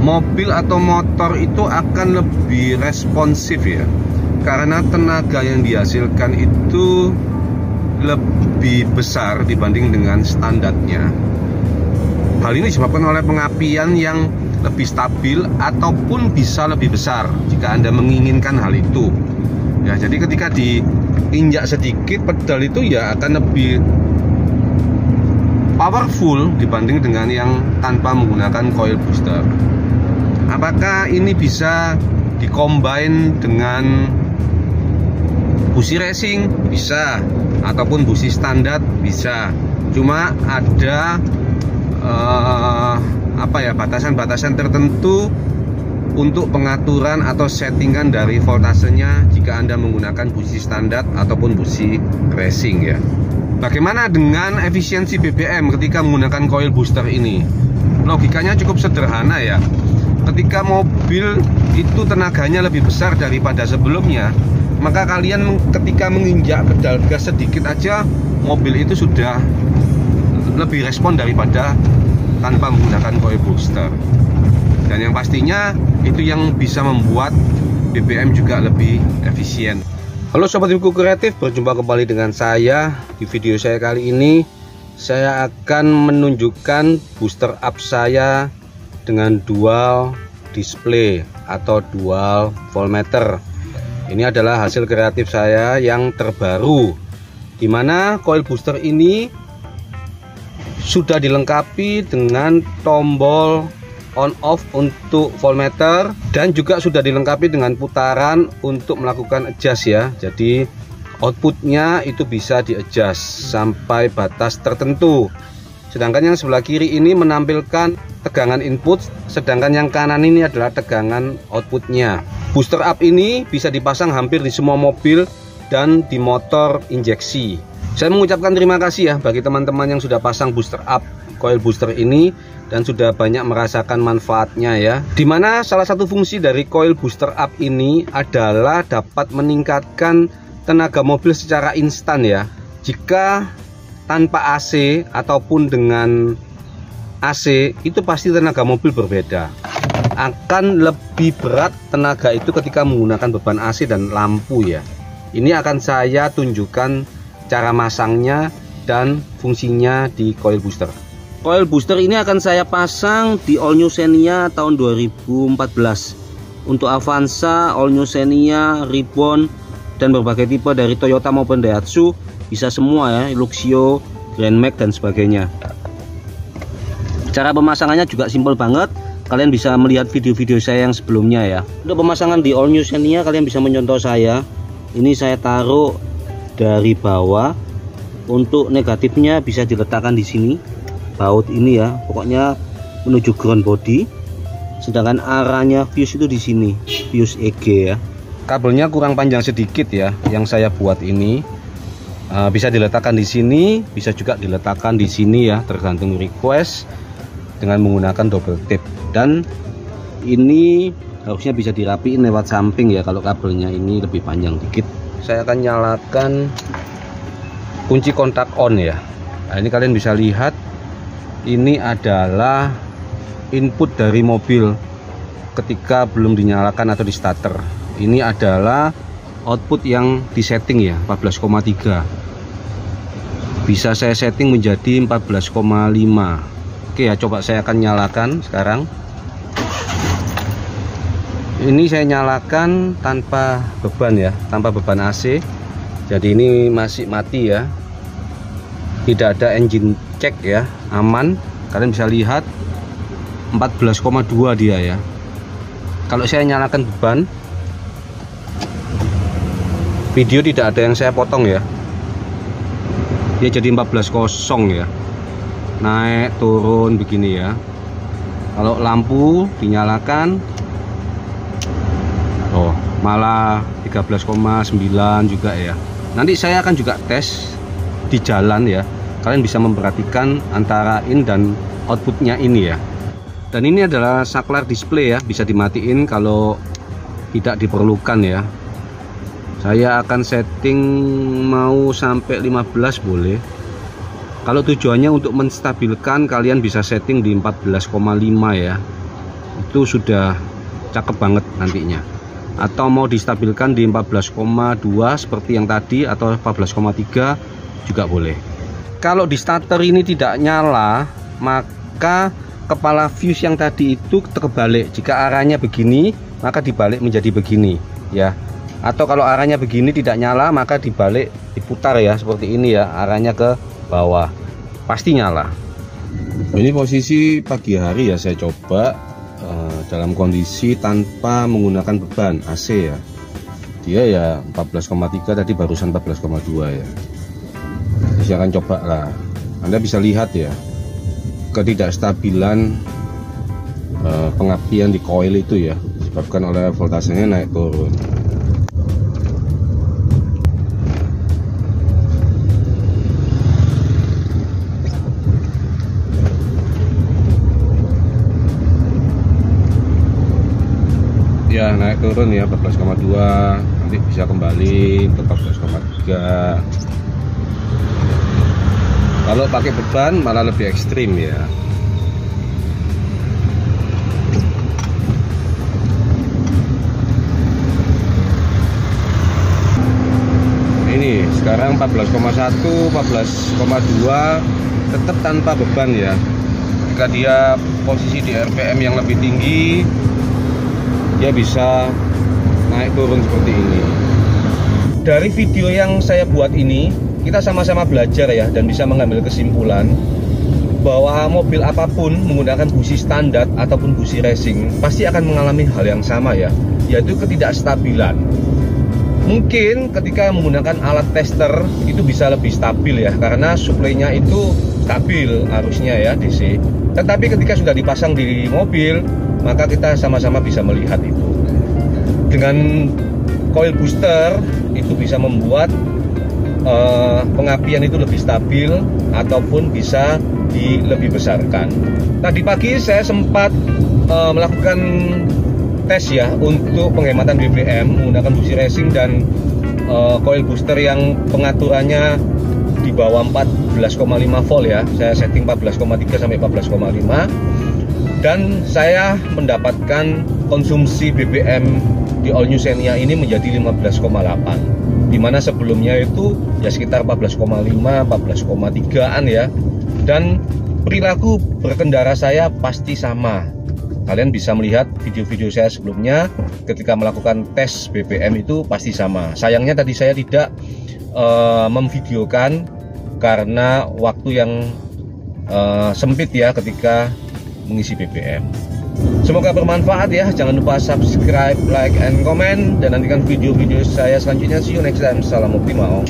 mobil atau motor itu akan lebih responsif ya, karena tenaga yang dihasilkan itu lebih besar dibanding dengan standarnya. Hal ini disebabkan oleh pengapian yang lebih stabil ataupun bisa lebih besar jika Anda menginginkan hal itu. Ya, jadi ketika diinjak sedikit pedal itu ya akan lebih powerful dibanding dengan yang tanpa menggunakan coil booster. Apakah ini bisa dikombin dengan busi racing? Bisa, ataupun busi standar bisa. Cuma ada batasan-batasan tertentu untuk pengaturan atau settingan dari voltasenya jika Anda menggunakan busi standar ataupun busi racing ya. Bagaimana dengan efisiensi BBM ketika menggunakan coil booster ini? Logikanya cukup sederhana ya. Ketika mobil itu tenaganya lebih besar daripada sebelumnya, maka kalian ketika menginjak pedal gas sedikit aja, mobil itu sudah lebih respon daripada tanpa menggunakan coil booster. Dan yang pastinya itu yang bisa membuat BBM juga lebih efisien. Halo Sobat Ibuku Kreatif, berjumpa kembali dengan saya. Di video saya kali ini saya akan menunjukkan booster up saya dengan dual display atau dual voltmeter. Ini adalah hasil kreatif saya yang terbaru, dimana coil booster ini sudah dilengkapi dengan tombol on off untuk voltmeter dan juga sudah dilengkapi dengan putaran untuk melakukan adjust ya. Jadi outputnya itu bisa di adjust sampai batas tertentu. Sedangkan yang sebelah kiri ini menampilkan tegangan input, sedangkan yang kanan ini adalah tegangan outputnya. Booster up ini bisa dipasang hampir di semua mobil dan di motor injeksi. Saya mengucapkan terima kasih ya bagi teman-teman yang sudah pasang booster up coil booster ini dan sudah banyak merasakan manfaatnya ya. Dimana salah satu fungsi dari coil booster up ini adalah dapat meningkatkan tenaga mobil secara instan ya. Jika tanpa AC ataupun dengan AC itu pasti tenaga mobil berbeda. Akan lebih berat tenaga itu ketika menggunakan beban AC dan lampu ya. Ini akan saya tunjukkan cara masangnya dan fungsinya di coil booster. Coil booster ini akan saya pasang di All New Xenia tahun 2014. Untuk Avanza, All New Xenia, Ribbon dan berbagai tipe dari Toyota maupun Daihatsu bisa semua ya, Luxio, Grand Max dan sebagainya. Cara pemasangannya juga simpel banget. Kalian bisa melihat video-video saya yang sebelumnya ya. Untuk pemasangan di All New Xenia kalian bisa mencontoh saya. Ini saya taruh dari bawah. Untuk negatifnya bisa diletakkan di sini. Baut ini ya, pokoknya menuju ground body. Sedangkan arahnya fuse itu di sini, fuse EG ya. Kabelnya kurang panjang sedikit ya, yang saya buat ini. Bisa diletakkan di sini, bisa juga diletakkan di sini ya, tergantung request dengan menggunakan double tip. Dan ini harusnya bisa dirapiin lewat samping ya kalau kabelnya ini lebih panjang dikit. Saya akan nyalakan kunci kontak on ya. Nah, ini kalian bisa lihat ini adalah input dari mobil ketika belum dinyalakan atau di starter. Ini adalah output yang disetting ya, 14,3. Bisa saya setting menjadi 14,5. Oke ya, coba saya akan nyalakan sekarang. Ini saya nyalakan tanpa beban ya, tanpa beban AC. Jadi ini masih mati ya. Tidak ada engine check ya, aman. Kalian bisa lihat 14,2 dia ya. Kalau saya nyalakan beban, video tidak ada yang saya potong ya. Dia jadi 14,0 ya. Naik turun begini ya. Kalau lampu dinyalakan, oh malah 13,9 juga ya. Nanti saya akan juga tes di jalan ya. Kalian bisa memperhatikan antara in dan outputnya ini ya. Dan ini adalah saklar display ya, bisa dimatiin kalau tidak diperlukan ya. Saya akan setting mau sampai 15 boleh. Kalau tujuannya untuk menstabilkan, kalian bisa setting di 14,5 ya. itu sudah cakep banget nantinya. Atau mau distabilkan di 14,2 seperti yang tadi, atau 14,3 juga boleh. Kalau di starter ini tidak nyala, maka kepala fuse yang tadi itu terbalik. Jika arahnya begini, maka dibalik menjadi begini ya. Atau kalau arahnya begini tidak nyala, maka dibalik, diputar ya, seperti ini ya, arahnya ke bawah, pasti nyala. Ini posisi pagi hari ya, saya coba dalam kondisi tanpa menggunakan beban AC ya. Dia ya 14,3, tadi barusan 14,2 ya. Saya akan coba lah. Anda bisa lihat ya, ketidakstabilan pengapian di koil itu ya, disebabkan oleh voltasenya naik turun. Ya, naik turun ya, 14,2, nanti bisa kembali ke 14,3. Kalau pakai beban malah lebih ekstrim ya. Ini sekarang 14,1, 14,2, tetap tanpa beban ya. Jika dia posisi di RPM yang lebih tinggi, dia bisa naik turun seperti ini. Dari video yang saya buat ini, kita sama-sama belajar ya, dan bisa mengambil kesimpulan bahwa mobil apapun menggunakan busi standar ataupun busi racing pasti akan mengalami hal yang sama ya, yaitu ketidakstabilan. Mungkin ketika menggunakan alat tester itu bisa lebih stabil ya, karena suplainya itu stabil arusnya ya, DC. Tetapi ketika sudah dipasang di mobil, maka kita sama-sama bisa melihat itu. Dengan coil booster itu bisa membuat pengapian itu lebih stabil ataupun bisa lebih besarkan. Tadi pagi saya sempat melakukan tes ya untuk penghematan BBM menggunakan busi racing dan coil booster yang pengaturannya di bawah 14,5 volt ya. Saya setting 14,3 sampai 14,5. Dan saya mendapatkan konsumsi BBM di All New Xenia ini menjadi 15,8, dimana sebelumnya itu ya sekitar 14,5, 14,3an ya. Dan perilaku berkendara saya pasti sama. Kalian bisa melihat video-video saya sebelumnya ketika melakukan tes BBM itu pasti sama. Sayangnya tadi saya tidak memvideokan karena waktu yang sempit ya ketika mengisi BBM. Semoga bermanfaat ya. Jangan lupa subscribe, like, and comment, dan nantikan video-video saya selanjutnya. See you next time. Salam optimal.